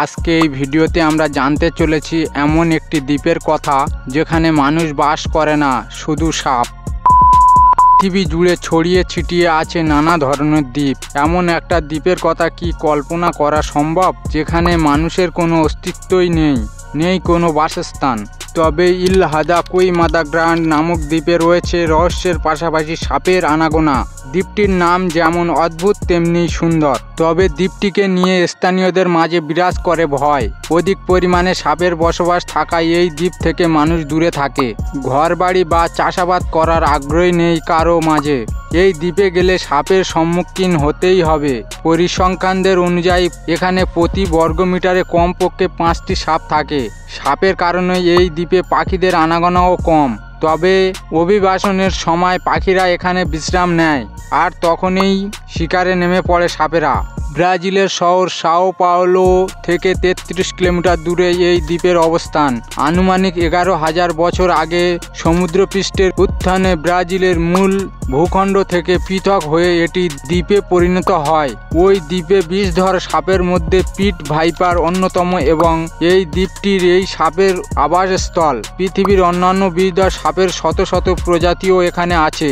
আজকে এই ভিডিওতে আমরা জানতে চলেছি এমন একটি দ্বীপের কথা যেখানে মানুষ বাস করে না, শুধু সাপ। পৃথিবী জুড়ে ছড়িয়ে ছিটিয়ে আছে নানা ধরনের দ্বীপ। এমন একটা দ্বীপের কথা কি কল্পনা করা সম্ভব যেখানে মানুষের কোনো অস্তিত্বই নেই কোনো বাসস্থান? তবে ইল হাদা কুই মাদা গ্রান্ড নামক দ্বীপে রয়েছে রহস্যের পাশাপাশি সাপের আনাগোনা। দ্বীপটির নাম যেমন অদ্ভুত তেমনি সুন্দর, তবে দ্বীপটিকে নিয়ে স্থানীয়দের মাঝে বিরাজ করে ভয়। অধিক পরিমাণে সাপের বসবাস থাকায় এই দ্বীপ থেকে মানুষ দূরে থাকে। ঘরবাড়ি বা চাষাবাদ করার আগ্রহ নেই কারো মাঝে। এই দ্বীপে গেলে সাপের সম্মুখীন হতেই হবে। পরিসংখ্যানদের অনুযায়ী এখানে প্রতি বর্গমিটারে কমপক্ষে 5টি সাপ থাকে। সাপের কারণে এই দ্বীপে পাখিদের আনাগোনাও কম। তবে অভিবাসনের সময় পাখিরা এখানে বিশ্রাম নেয়, আর তখনই শিকারে নেমে পড়ে সাপেরা। ব্রাজিলের শহর সাও পাওলো থেকে 33 কিলোমিটার দূরে এই দ্বীপের অবস্থান। আনুমানিক 11,000 বছর আগে সমুদ্রপৃষ্ঠের উত্থানে ব্রাজিলের মূল ভূখণ্ড থেকে পৃথক হয়ে এটি দ্বীপে পরিণত হয়। ওই দ্বীপে বিষধর সাপের মধ্যে পিট ভাইপার অন্যতম এবং এই দ্বীপটির এই সাপের আবাসস্থল। পৃথিবীর অন্যান্য বিষধর সাপের শত শত প্রজাতিও এখানে আছে।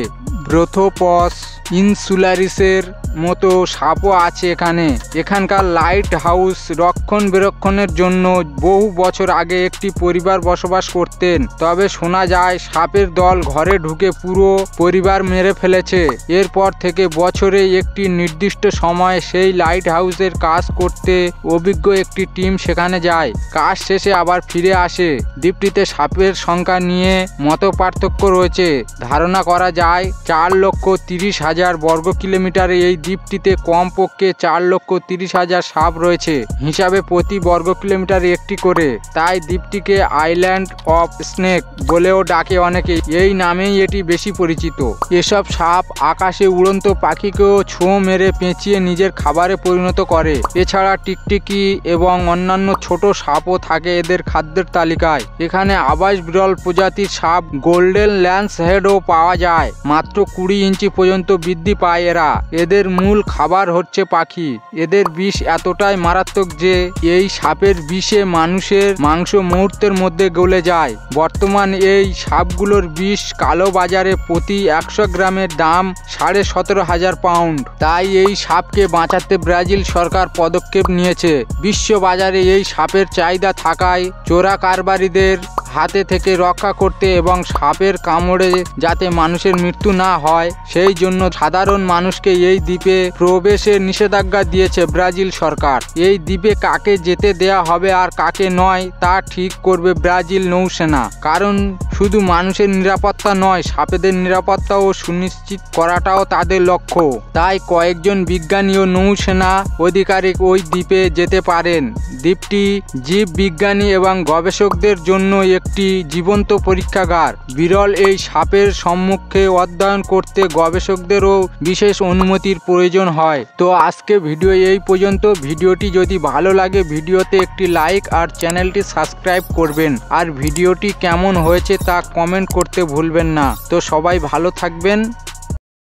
ব্রোথোপস ইনসুলারিসের মতো সাপও আছে এখানে। এখানকার লাইট হাউস রক্ষণাবেক্ষণের জন্য বহু বছর আগে একটি পরিবার বসবাস করতেন। তবে শোনা যায় সাপের দল ঘরে ঢুকে পুরো পরিবার মেরে ফেলেছে। এরপর থেকে বছরে একটি নির্দিষ্ট সময়ে সেই লাইট হাউসের কাজ করতে অভিজ্ঞ একটি টিম সেখানে যায়। কাজ শেষে আবার ফিরে আসে। দ্বীপটিতে সাপের সংখ্যা নিয়ে মতপার্থক্য রয়েছে। ধারণা করা যায় 4,30,000 বর্গ কিলোমিটারে এই দ্বীপটিতে কমপক্ষে 4,30,000 সাপ রয়েছে। হিসাবে প্রতি বর্গ কিলোমিটারে একটি করে। তাই দ্বীপটিকে আইল্যান্ড অফ স্নেক বলেও ডাকে অনেকে। এই নামেই এটি বেশি পরিচিত। এসব সাপ আকাশে উড়ন্ত পাখিকেও ছোঁ মেরে পেঁচিয়ে নিজের খাবারে পরিণত করে। এছাড়া টিকটিকি এবং অন্যান্য ছোট সাপও থাকে এদের খাদ্যের তালিকায়। এখানে আবাস বিরল প্রজাতির সাপ গোল্ডেন ল্যান্স হেডও পাওয়া যায়। মাত্র 20 ইঞ্চি পর্যন্ত বৃদ্ধি পায় এরা। এদের মূল খাবার হচ্ছে পাখি। এদের বিষ এতটাই মারাত্মক যে এই সাপের বিষে মানুষের মাংস মুহূর্তের মধ্যে গলে যায়। বর্তমান এই সাপগুলোর বিষ কালো বাজারে প্রতি 100 গ্রামের দাম 17,500 পাউন্ড। তাই এই সাপকে বাঁচাতে ব্রাজিল সরকার পদক্ষেপ নিয়েছে। বিশ্ব বাজারে এই সাপের চাহিদা থাকায় চোরা কারবারিদের হাতে থেকে রক্ষা করতে এবং সাপের কামড়ে যাতে মানুষের মৃত্যু না হয় সেই জন্য সাধারণ মানুষকে এই দ্বীপে প্রবেশের নিষেধাজ্ঞা দিয়েছে ব্রাজিল সরকার। এই দ্বীপে কাকে যেতে দেয়া হবে আর কাকে নয় তা ঠিক করবে ব্রাজিল নৌসেনা। কারণ শুধু মানুষের নিরাপত্তা নয়, সাপেদের নিরাপত্তাও সুনিশ্চিত করাটাও তাদের লক্ষ্য। তাই কয়েকজন বিজ্ঞানী ও নৌসেনা আধিকারিক ওই দ্বীপে যেতে পারেন। দ্বীপটি জীব বিজ্ঞানী এবং গবেষকদের জন্য একটি জীবন্ত পরীক্ষাগার। বিরল এই সাপের সম্মুখে অধ্যয়ন করতে গবেষকদেরও বিশেষ অনুমতির প্রয়োজন হয়। তো আজকে ভিডিও এই পর্যন্ত। ভিডিওটি যদি ভালো লাগে ভিডিওতে একটি লাইক আর চ্যানেলটি সাবস্ক্রাইব করবেন। আর ভিডিওটি কেমন হয়েছে তা কমেন্ট করতে ভুলবেন না। তো সবাই ভালো থাকবেন।